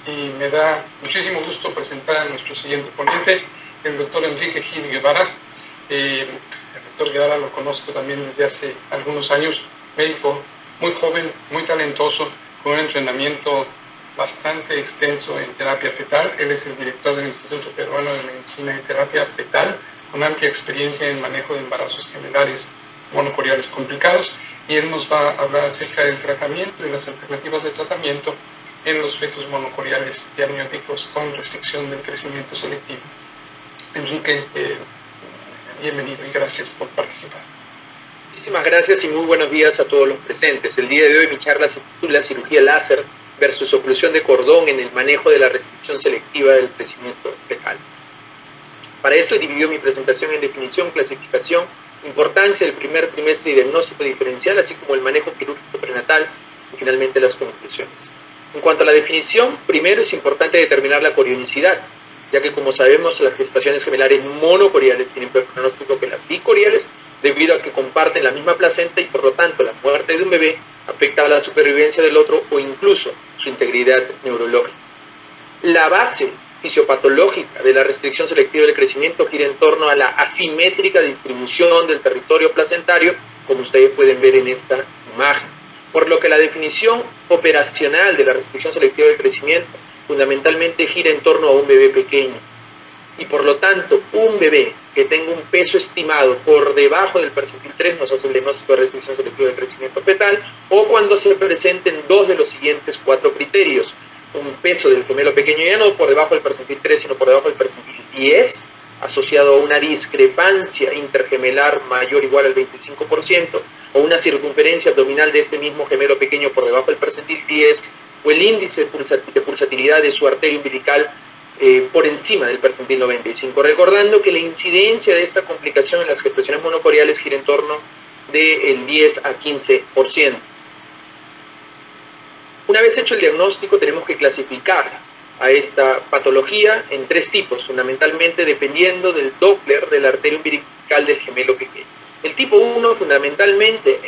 y me da muchísimo gusto presentar a nuestro siguiente ponente, el doctor Enrique Gil Guevara. El doctor Guevara lo conozco también desde hace algunos años, médico muy joven, muy talentoso, con un entrenamiento bastante extenso en terapia fetal. Él es el director del Instituto Peruano de Medicina y Terapia Fetal, con amplia experiencia en manejo de embarazos gemelares monocoriales complicados, y él nos va a hablar acerca del tratamiento y las alternativas de tratamiento en los fetos monocoriales diamnióticos con restricción del crecimiento selectivo. Enrique, bienvenido y gracias por participar. Muchísimas gracias y muy buenos días a todos los presentes. El día de hoy mi charla se titula Cirugía láser versus oclusión de cordón en el manejo de la restricción selectiva del crecimiento fetal. Para esto he dividido mi presentación en definición, clasificación, importancia del primer trimestre y diagnóstico diferencial, así como el manejo quirúrgico prenatal y finalmente las conclusiones. En cuanto a la definición, primero es importante determinar la corionicidad, ya que como sabemos las gestaciones gemelares monocoriales tienen peor pronóstico que las dicoriales, debido a que comparten la misma placenta y por lo tanto la muerte de un bebé afecta a la supervivencia del otro o incluso su integridad neurológica. La base fisiopatológica de la restricción selectiva del crecimiento gira en torno a la asimétrica distribución del territorio placentario, como ustedes pueden ver en esta imagen. Por lo que la definición operacional de la restricción selectiva del crecimiento fundamentalmente gira en torno a un bebé pequeño. Y por lo tanto, un bebé que tenga un peso estimado por debajo del percentil 3 nos hace el diagnóstico de restricción selectiva del crecimiento fetal, o cuando se presenten dos de los siguientes 4 criterios. Un peso del gemelo pequeño ya no por debajo del percentil 3, sino por debajo del percentil 10, asociado a una discrepancia intergemelar mayor o igual al 25%, o una circunferencia abdominal de este mismo gemelo pequeño por debajo del percentil 10, o el índice de pulsatilidad de su arteria umbilical por encima del percentil 95, recordando que la incidencia de esta complicación en las gestaciones monocoriales gira en torno del 10 a 15%. Una vez hecho el diagnóstico, tenemos que clasificar a esta patología en 3 tipos, fundamentalmente dependiendo del Doppler de la arteria umbilical del gemelo pequeño. El tipo 1 fundamentalmente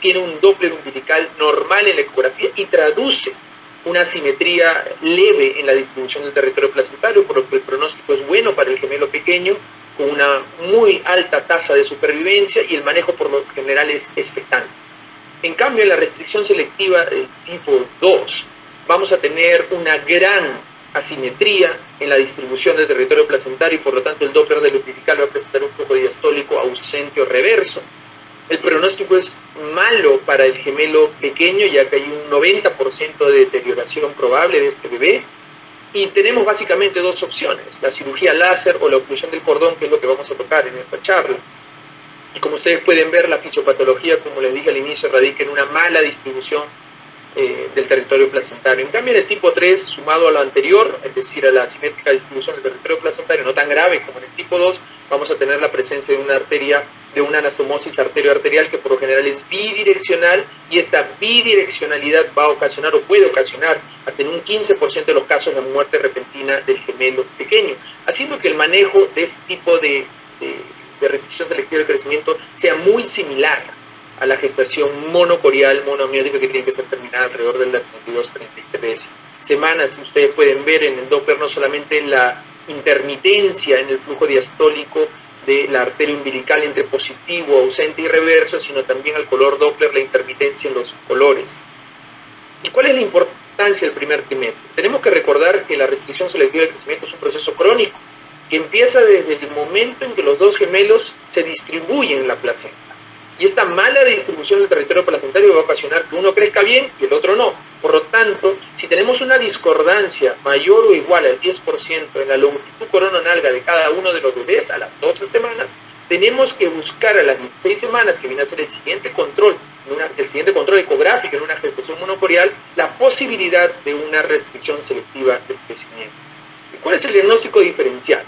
tiene un Doppler umbilical normal en la ecografía y traduce una asimetría leve en la distribución del territorio placentario, por lo que el pronóstico es bueno para el gemelo pequeño, con una muy alta tasa de supervivencia y el manejo por lo general es expectante. En cambio, en la restricción selectiva del tipo 2, vamos a tener una gran asimetría en la distribución del territorio placentario y por lo tanto el Doppler del umbilical va a presentar un flujo diastólico ausente o reverso. El pronóstico es malo para el gemelo pequeño, ya que hay un 90% de deterioración probable de este bebé. Y tenemos básicamente 2 opciones, la cirugía láser o la oclusión del cordón, que es lo que vamos a tocar en esta charla. Y como ustedes pueden ver, la fisiopatología, como les dije al inicio, radica en una mala distribución del territorio placentario. En cambio, en el tipo 3, sumado a lo anterior, es decir, a la asimétrica distribución del territorio placentario, no tan grave como en el tipo 2, vamos a tener la presencia de una arteria, de una anastomosis arterioarterial que por lo general es bidireccional, y esta bidireccionalidad va a ocasionar o puede ocasionar hasta en un 15% de los casos la muerte repentina del gemelo pequeño, haciendo que el manejo de este tipo de restricción selectiva del crecimiento sea muy similar a la gestación monocorial, monoamniótica, que tiene que ser terminada alrededor de las 32-33 semanas. Ustedes pueden ver en el Doppler no solamente en la intermitencia en el flujo diastólico de la arteria umbilical entre positivo, ausente y reverso, sino también al color Doppler, la intermitencia en los colores. ¿Y cuál es la importancia del primer trimestre? Tenemos que recordar que la restricción selectiva del crecimiento es un proceso crónico que empieza desde el momento en que los 2 gemelos se distribuyen en la placenta. Y esta mala distribución del territorio placentario va a ocasionar que uno crezca bien y el otro no. Por lo tanto, si tenemos una discordancia mayor o igual al 10% en la longitud corononalga de cada uno de los bebés a las 12 semanas, tenemos que buscar a las 16 semanas, que viene a ser el siguiente control ecográfico en una gestación monocorial, la posibilidad de una restricción selectiva del crecimiento. ¿Y cuál es el diagnóstico diferencial?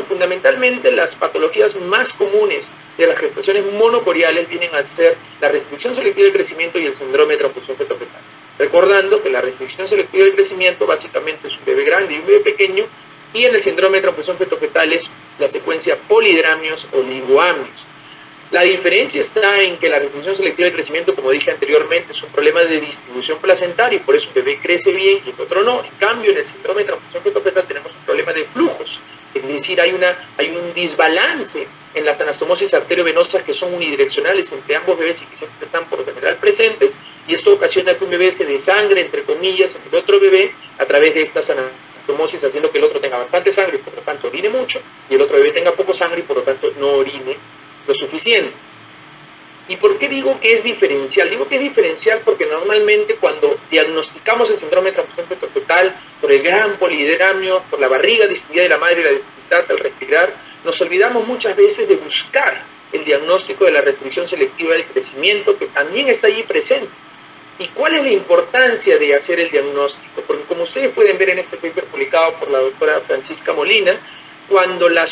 Fundamentalmente, las patologías más comunes de las gestaciones monocoriales vienen a ser la restricción selectiva del crecimiento y el síndrome de transfusión fetofetal. Recordando que la restricción selectiva del crecimiento básicamente es un bebé grande y un bebé pequeño, y en el síndrome de transfusión fetofetal es la secuencia polidramios o oligoamnios. La diferencia está en que la restricción selectiva de crecimiento, como dije anteriormente, es un problema de distribución placentaria y por eso un bebé crece bien y el otro no. En cambio, en el síndrome de transfusión fetal tenemos un problema de flujos, es decir, hay un desbalance en las anastomosis arteriovenosas que son unidireccionales entre ambos bebés y que siempre están por lo general presentes, y esto ocasiona que un bebé se desangre, entre comillas, en el otro bebé a través de estas anastomosis, haciendo que el otro tenga bastante sangre y por lo tanto orine mucho, y el otro bebé tenga poco sangre y por lo tanto no orine lo suficiente. ¿Y por qué digo que es diferencial? Digo que es diferencial porque normalmente cuando diagnosticamos el síndrome de transfusión fetal por el gran polidramio, por la barriga distendida de la madre y la dificultad al respirar, nos olvidamos muchas veces de buscar el diagnóstico de la restricción selectiva del crecimiento, que también está allí presente. ¿Y cuál es la importancia de hacer el diagnóstico? Porque como ustedes pueden ver en este paper publicado por la doctora Francisca Molina, cuando la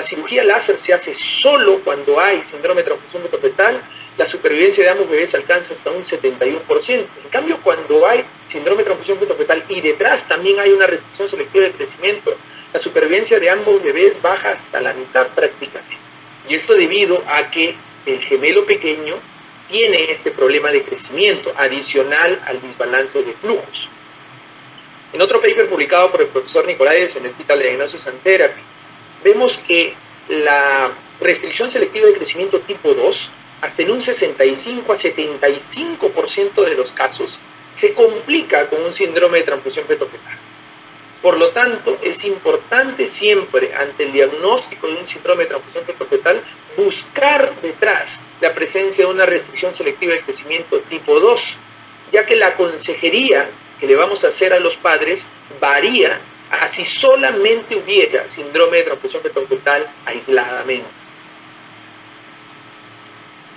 cirugía láser se hace solo cuando hay síndrome de transfusión fetal, la supervivencia de ambos bebés alcanza hasta un 71%. En cambio, cuando hay síndrome de transfusión fetal y detrás también hay una restricción selectiva de crecimiento, la supervivencia de ambos bebés baja hasta la mitad prácticamente. Y esto debido a que el gemelo pequeño tiene este problema de crecimiento adicional al desbalance de flujos. En otro paper publicado por el profesor Nicolaides en el Fetal Diagnosis and Therapy, vemos que la restricción selectiva de crecimiento tipo 2, hasta en un 65 a 75% de los casos, se complica con un síndrome de transfusión fetal. Por lo tanto, es importante siempre, ante el diagnóstico de un síndrome de transfusión fetal, buscar detrás la presencia de una restricción selectiva de crecimiento tipo 2, ya que la consejería que le vamos a hacer a los padres varía a si solamente hubiera síndrome de transfusión fetal aisladamente.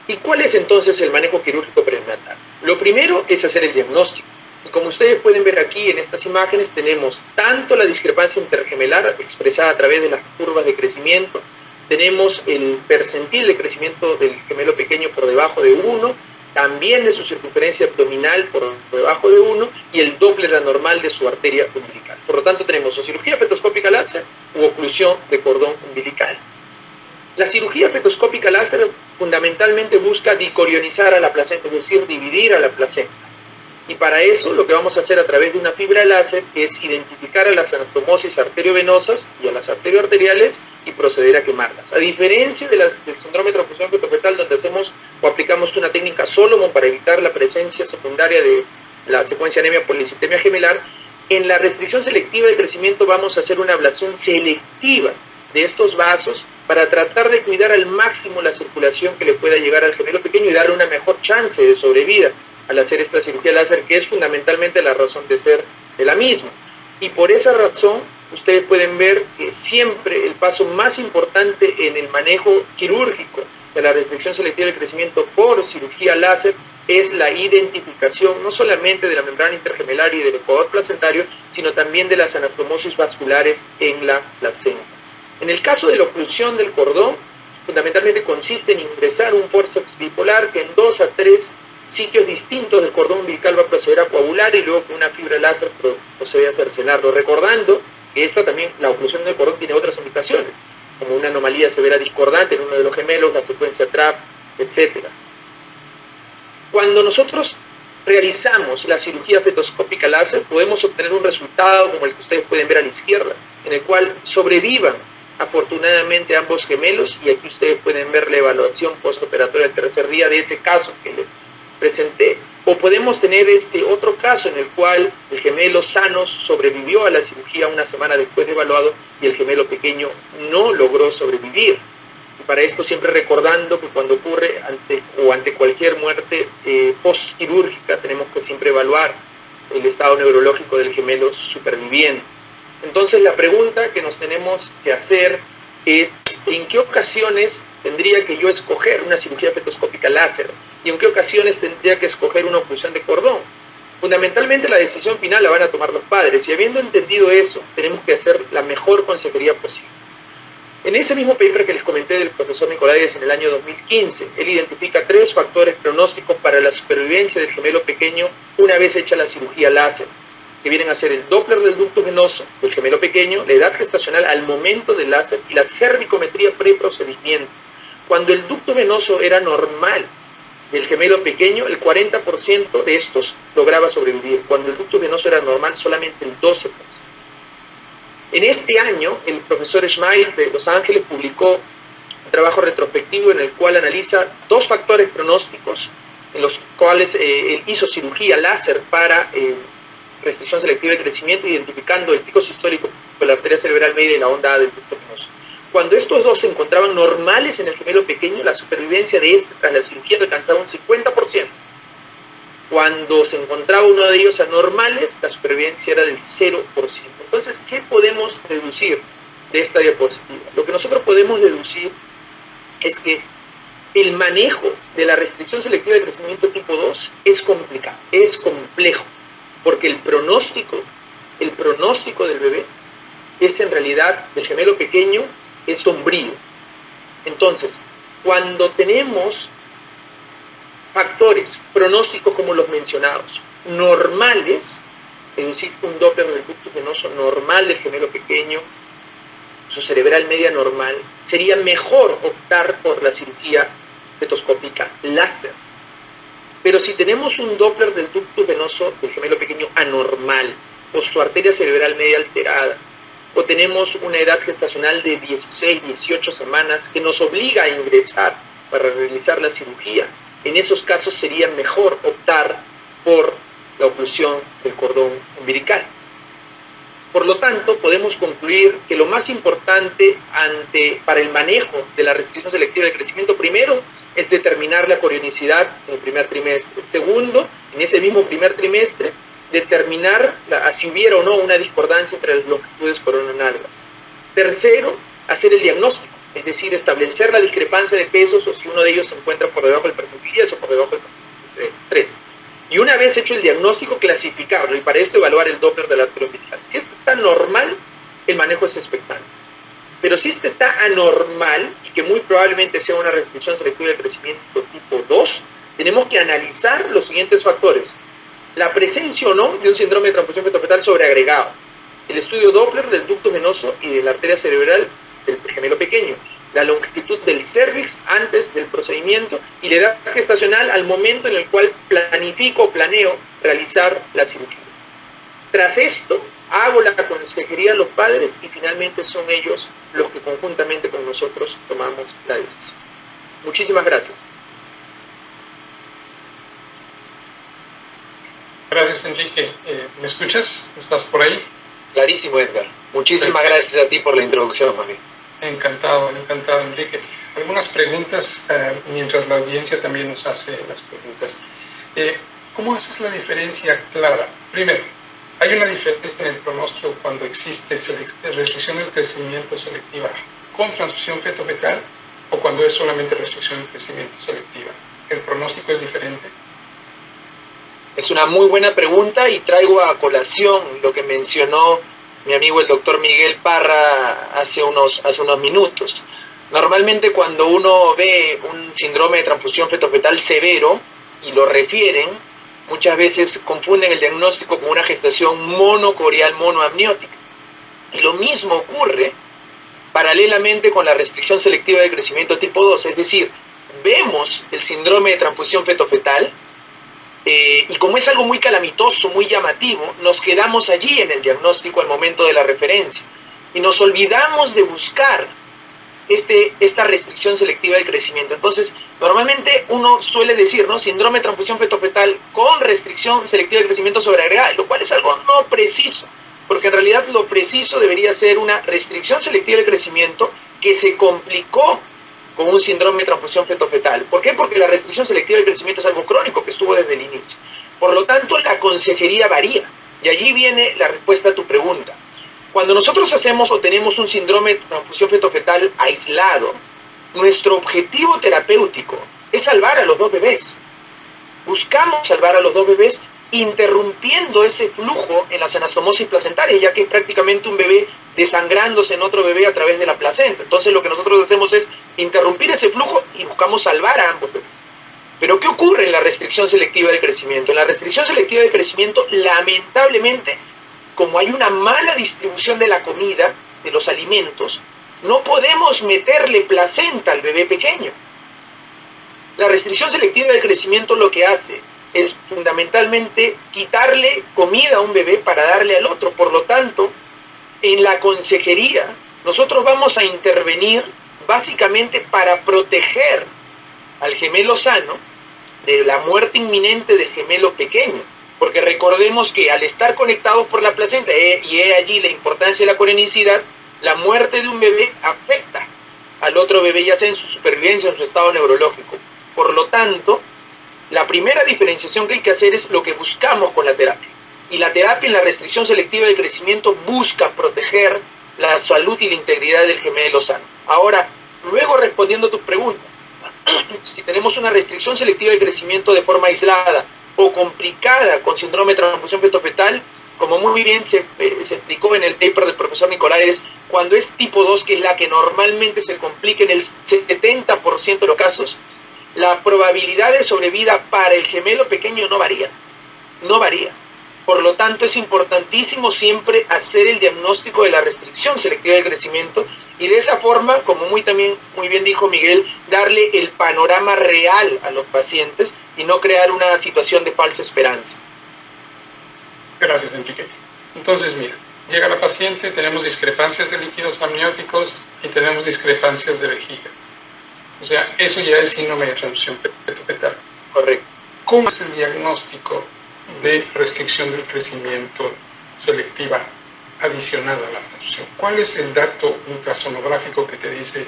¿Y cuál es entonces el manejo quirúrgico perinatal? Lo primero es hacer el diagnóstico. Y como ustedes pueden ver aquí en estas imágenes, tenemos tanto la discrepancia intergemelar expresada a través de las curvas de crecimiento, tenemos el percentil de crecimiento del gemelo pequeño por debajo de 1, también de su circunferencia abdominal por debajo de 1 y el Doppler anormal de su arteria umbilical. Por lo tanto, tenemos o cirugía fetoscópica láser u oclusión de cordón umbilical. La cirugía fetoscópica láser fundamentalmente busca dicorionizar a la placenta, es decir, dividir a la placenta. Y para eso lo que vamos a hacer a través de una fibra láser es identificar a las anastomosis arteriovenosas y a las arterioarteriales y proceder a quemarlas. A diferencia del síndrome de transfusión fetal, donde hacemos o aplicamos una técnica Solomon para evitar la presencia secundaria de la secuencia anemia policitemia gemelar, en la restricción selectiva de crecimiento vamos a hacer una ablación selectiva de estos vasos para tratar de cuidar al máximo la circulación que le pueda llegar al gemelo pequeño y darle una mejor chance de sobrevida al hacer esta cirugía láser, que es fundamentalmente la razón de ser de la misma. Y por esa razón, ustedes pueden ver que siempre el paso más importante en el manejo quirúrgico de la restricción selectiva de crecimiento por cirugía láser es la identificación no solamente de la membrana intergemelar y del ecuador placentario, sino también de las anastomosis vasculares en la placenta. En el caso de la oclusión del cordón, fundamentalmente consiste en ingresar un forceps bipolar que en 2 a 3 sitios distintos del cordón umbilical va a proceder a coagular y luego con una fibra láser procede a cercenarlo, recordando que esta también, la oclusión del cordón, tiene otras indicaciones, como una anomalía severa discordante en uno de los gemelos, la secuencia TRAP, etc. Cuando nosotros realizamos la cirugía fetoscópica láser, podemos obtener un resultado como el que ustedes pueden ver a la izquierda, en el cual sobrevivan afortunadamente ambos gemelos, y aquí ustedes pueden ver la evaluación postoperatoria del tercer día de ese caso que les presenté. O podemos tener este otro caso en el cual el gemelo sano sobrevivió a la cirugía una semana después de evaluado y el gemelo pequeño no logró sobrevivir. Y para esto siempre recordando que cuando ocurre ante cualquier muerte postquirúrgica tenemos que siempre evaluar el estado neurológico del gemelo superviviente. Entonces la pregunta que nos tenemos que hacer es: ¿en qué ocasiones tendría que yo escoger una cirugía fetoscópica láser? ¿Y en qué ocasiones tendría que escoger una oclusión de cordón? Fundamentalmente la decisión final la van a tomar los padres, y habiendo entendido eso, tenemos que hacer la mejor consejería posible. En ese mismo paper que les comenté del profesor Nicolaides en el año 2015, él identifica 3 factores pronósticos para la supervivencia del gemelo pequeño una vez hecha la cirugía láser, que vienen a ser el Doppler del ducto venoso del gemelo pequeño, la edad gestacional al momento del láser y la cervicometría preprocedimiento. Cuando el ducto venoso era normal del gemelo pequeño, el 40% de estos lograba sobrevivir. Cuando el ducto venoso era normal, solamente el 12%. En este año, el profesor Schmeil de Los Ángeles publicó un trabajo retrospectivo en el cual analiza 2 factores pronósticos, en los cuales hizo cirugía láser para restricción selectiva de crecimiento, identificando el pico sistólico de la arteria cerebral media y la onda A del ducto venoso. Cuando estos 2 se encontraban normales en el gemelo pequeño, la supervivencia de este tras la cirugía alcanzaba un 50%. Cuando se encontraba uno de ellos anormales, la supervivencia era del 0%. Entonces, ¿qué podemos deducir de esta diapositiva? Lo que nosotros podemos deducir es que el manejo de la restricción selectiva de crecimiento tipo 2 es complicado, es complejo, porque el pronóstico del bebé es en realidad, del gemelo pequeño, es sombrío. Entonces, cuando tenemos factores pronósticos como los mencionados, normales, es decir, un Doppler del ducto venoso normal del gemelo pequeño, su cerebral media normal, sería mejor optar por la cirugía fetoscópica láser. Pero si tenemos un Doppler del ducto venoso del gemelo pequeño anormal, o su arteria cerebral media alterada, o tenemos una edad gestacional de 16, 18 semanas que nos obliga a ingresar para realizar la cirugía, en esos casos sería mejor optar por la oclusión del cordón umbilical. Por lo tanto, podemos concluir que lo más importante para el manejo de la restricción selectiva de crecimiento, primero, es determinar la corionicidad en el primer trimestre. Segundo, en ese mismo primer trimestre, determinar si hubiera o no una discordancia entre las longitudes coronales. Tercero, hacer el diagnóstico, es decir, establecer la discrepancia de pesos o si uno de ellos se encuentra por debajo del percentil 10 o por debajo del percentil 3. Y una vez hecho el diagnóstico, clasificarlo y para esto evaluar el Doppler de la arteria umbilical. Si este está normal, el manejo es expectante. Pero si este está anormal, y que muy probablemente sea una restricción selectiva de crecimiento tipo 2, tenemos que analizar los siguientes factores. La presencia o no de un síndrome de transfusión fetofetal sobreagregado, el estudio Doppler del ducto venoso y de la arteria cerebral del gemelo pequeño, la longitud del cérvix antes del procedimiento y la edad gestacional al momento en el cual planifico o planeo realizar la cirugía. Tras esto, hago la consejería a los padres y finalmente son ellos los que conjuntamente con nosotros tomamos la decisión. Muchísimas gracias. Gracias, Enrique. ¿Me escuchas? ¿Estás por ahí? Clarísimo, Edgar. Muchísimas gracias a ti por la introducción, mami. Encantado, Enrique. Algunas preguntas mientras la audiencia también nos hace las preguntas. ¿Cómo haces la diferencia clara? Primero, ¿hay una diferencia en el pronóstico cuando existe restricción del crecimiento selectiva con transfusión feto-fetal o cuando es solamente restricción del crecimiento selectiva? ¿El pronóstico es diferente? Es una muy buena pregunta y traigo a colación lo que mencionó mi amigo el doctor Miguel Parra hace unos minutos. Normalmente cuando uno ve un síndrome de transfusión fetofetal severo y lo refieren, muchas veces confunden el diagnóstico con una gestación monocorial monoamniótica. Y lo mismo ocurre paralelamente con la restricción selectiva de crecimiento tipo 2, es decir, vemos el síndrome de transfusión fetofetal y como es algo muy calamitoso, muy llamativo, nos quedamos allí en el diagnóstico al momento de la referencia y nos olvidamos de buscar esta restricción selectiva del crecimiento. Entonces, normalmente uno suele decir, ¿no? Síndrome de transfusión fetofetal con restricción selectiva del crecimiento sobreagregada, lo cual es algo no preciso, porque en realidad lo preciso debería ser una restricción selectiva del crecimiento que se complicó con un síndrome de transfusión fetofetal. ¿Por qué? Porque la restricción selectiva del crecimiento es algo crónico que estuvo desde el inicio. Por lo tanto, la consejería varía. Y allí viene la respuesta a tu pregunta. Cuando nosotros hacemos o tenemos un síndrome de transfusión fetofetal aislado, nuestro objetivo terapéutico es salvar a los 2 bebés. Buscamos salvar a los 2 bebés interrumpiendo ese flujo en las anastomosis placentarias, ya que es prácticamente un bebé desangrándose en otro bebé a través de la placenta. Entonces lo que nosotros hacemos es interrumpir ese flujo y buscamos salvar a ambos bebés. Pero ¿qué ocurre en la restricción selectiva del crecimiento? En la restricción selectiva del crecimiento, lamentablemente, como hay una mala distribución de la comida, de los alimentos, No podemos meterle placenta al bebé pequeño. La restricción selectiva del crecimiento lo que hace es fundamentalmente quitarle comida a un bebé para darle al otro. Por lo tanto, en la consejería, nosotros vamos a intervenir básicamente para proteger al gemelo sano de la muerte inminente del gemelo pequeño. Porque recordemos que al estar conectados por la placenta, y he allí la importancia de la corenicidad, la muerte de un bebé afecta al otro bebé, ya sea en su supervivencia o en su estado neurológico. Por lo tanto, la primera diferenciación que hay que hacer es lo que buscamos con la terapia. Y la terapia en la restricción selectiva del crecimiento busca proteger la salud y la integridad del gemelo sano. Ahora, luego respondiendo a tu pregunta, si tenemos una restricción selectiva del crecimiento de forma aislada o complicada con síndrome de transfusión feto-fetal, como muy bien se explicó en el paper del profesor Nicolás, cuando es tipo 2, que es la que normalmente se complica en el 70% de los casos, la probabilidad de sobrevida para el gemelo pequeño no varía. Por lo tanto, es importantísimo siempre hacer el diagnóstico de la restricción selectiva del crecimiento y de esa forma, como muy bien dijo Miguel, darle el panorama real a los pacientes y no crear una situación de falsa esperanza. Gracias, Enrique. Entonces, mira, llega la paciente, tenemos discrepancias de líquidos amnióticos y tenemos discrepancias de vejiga. O sea, eso ya es síndrome de transfusión feto-fetal. Correcto. ¿Cómo es el diagnóstico de restricción del crecimiento selectiva adicionada a la transfusión? ¿Cuál es el dato ultrasonográfico que te dice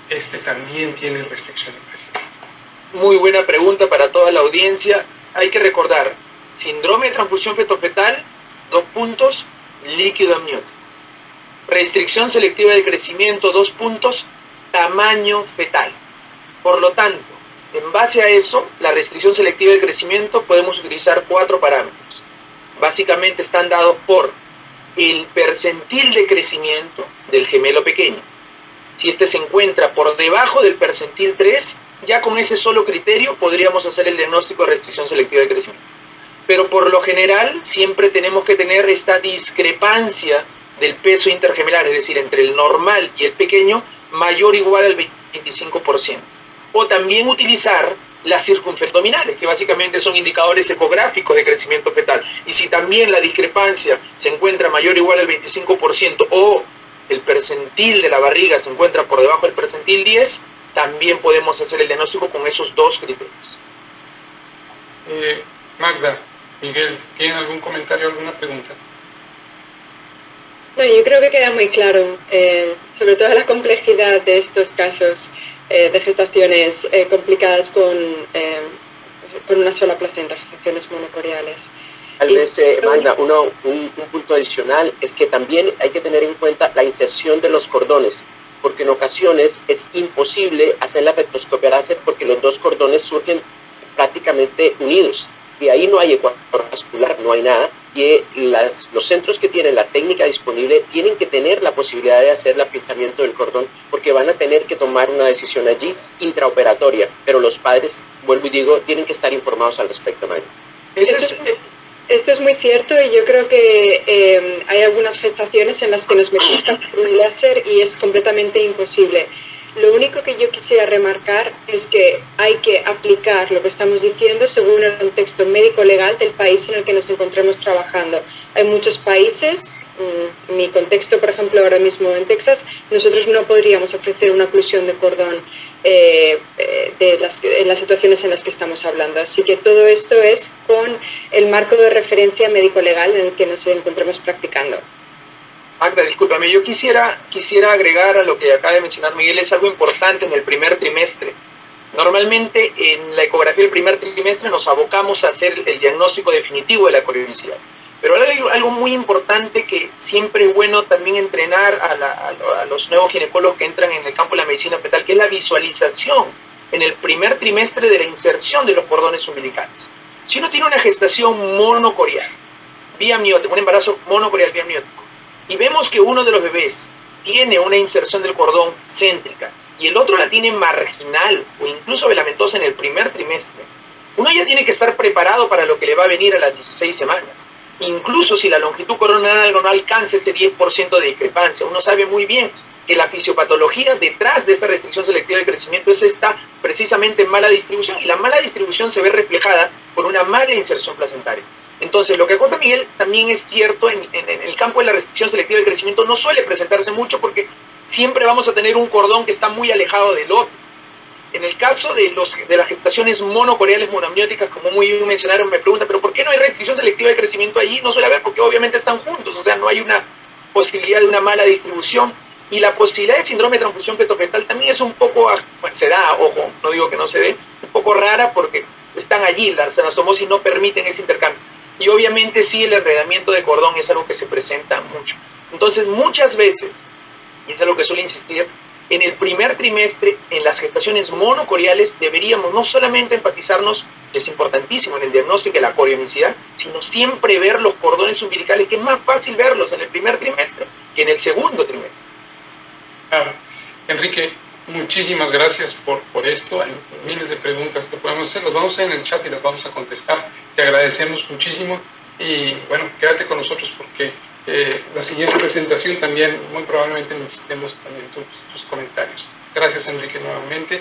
este también tiene restricción del crecimiento? Muy buena pregunta para toda la audiencia. Hay que recordar, síndrome de transfusión feto-fetal, 2 puntos, líquido amniótico. Restricción selectiva del crecimiento, 2 puntos, tamaño fetal. Por lo tanto, en base a eso, la restricción selectiva del crecimiento podemos utilizar 4 parámetros. Básicamente están dados por el percentil de crecimiento del gemelo pequeño. Si este se encuentra por debajo del percentil 3, ya con ese solo criterio podríamos hacer el diagnóstico de restricción selectiva de crecimiento. Pero por lo general siempre tenemos que tener esta discrepancia del peso intergemelar, es decir, entre el normal y el pequeño, mayor o igual al 25%. O también utilizar las circunferabdominales, que básicamente son indicadores ecográficos de crecimiento fetal. Y si también la discrepancia se encuentra mayor o igual al 25% o el percentil de la barriga se encuentra por debajo del percentil 10, también podemos hacer el diagnóstico con esos 2 criterios. Magda, Miguel, ¿tienen algún comentario, alguna pregunta? No, yo creo que queda muy claro, sobre todo la complejidad de estos casos de gestaciones complicadas con una sola placenta, gestaciones monocoriales. Tal vez, Magda, un punto adicional es que también hay que tener en cuenta la inserción de los cordones, porque en ocasiones es imposible hacer la fectoscopia láser porque los 2 cordones surgen prácticamente unidos. Y ahí no hay ecuador vascular, no hay nada, y los centros que tienen la técnica disponible tienen que tener la posibilidad de hacer el apinzamiento del cordón, porque van a tener que tomar una decisión allí intraoperatoria, pero los padres, vuelvo y digo, tienen que estar informados al respecto, Magda. Esto es muy cierto y yo creo que hay algunas gestaciones en las que nos metemos con un láser y es completamente imposible. Lo único que yo quisiera remarcar es que hay que aplicar lo que estamos diciendo según el contexto médico-legal del país en el que nos encontremos trabajando. Hay muchos países, en mi contexto, por ejemplo, ahora mismo en Texas, nosotros no podríamos ofrecer una oclusión de cordón en las situaciones en las que estamos hablando. Así que todo esto es con el marco de referencia médico-legal en el que nos encontremos practicando. Magda, discúlpame, yo quisiera agregar a lo que acaba de mencionar Miguel, es algo importante en el primer trimestre. Normalmente en la ecografía del primer trimestre nos abocamos a hacer el diagnóstico definitivo de la corionicidad. Pero hay algo muy importante que siempre es bueno también entrenar a los nuevos ginecólogos que entran en el campo de la medicina fetal, que es la visualización en el primer trimestre de la inserción de los cordones umbilicales. Si uno tiene una gestación monocorial, vía amniótica, un embarazo monocorial vía amniótico, y vemos que uno de los bebés tiene una inserción del cordón céntrica y el otro la tiene marginal o incluso velamentosa en el primer trimestre, uno ya tiene que estar preparado para lo que le va a venir a las 16 semanas. Incluso si la longitud coronal no alcanza ese 10% de discrepancia, uno sabe muy bien que la fisiopatología detrás de esta restricción selectiva de crecimiento es esta precisamente mala distribución, y la mala distribución se ve reflejada por una mala inserción placentaria. Entonces, lo que acota Miguel también es cierto, en el campo de la restricción selectiva de crecimiento no suele presentarse mucho porque siempre vamos a tener un cordón que está muy alejado del otro. En el caso de las gestaciones monocoreales monoamnióticas, como muy bien mencionaron, me preguntan, ¿pero por qué no hay restricción selectiva de crecimiento allí? No suele haber, porque obviamente están juntos, o sea, no hay una posibilidad de una mala distribución. Y la posibilidad de síndrome de transfusión fetal también es un poco, bueno, se da, ojo, no digo que no se dé, un poco rara porque están allí, las anastomosis no permiten ese intercambio. Y obviamente sí, el enredamiento de cordón es algo que se presenta mucho. Entonces, muchas veces, y es algo que suelo insistir, en el primer trimestre, en las gestaciones monocoreales, deberíamos no solamente enfatizarnos, que es importantísimo en el diagnóstico de la corionicidad, sino siempre ver los cordones umbilicales, que es más fácil verlos en el primer trimestre que en el segundo trimestre. Claro. Enrique, muchísimas gracias por esto. Hay miles de preguntas que podemos hacer, las vamos a hacer en el chat y las vamos a contestar. Te agradecemos muchísimo y bueno, quédate con nosotros porque la siguiente presentación también muy probablemente necesitemos también tus comentarios. Gracias, Enrique, nuevamente.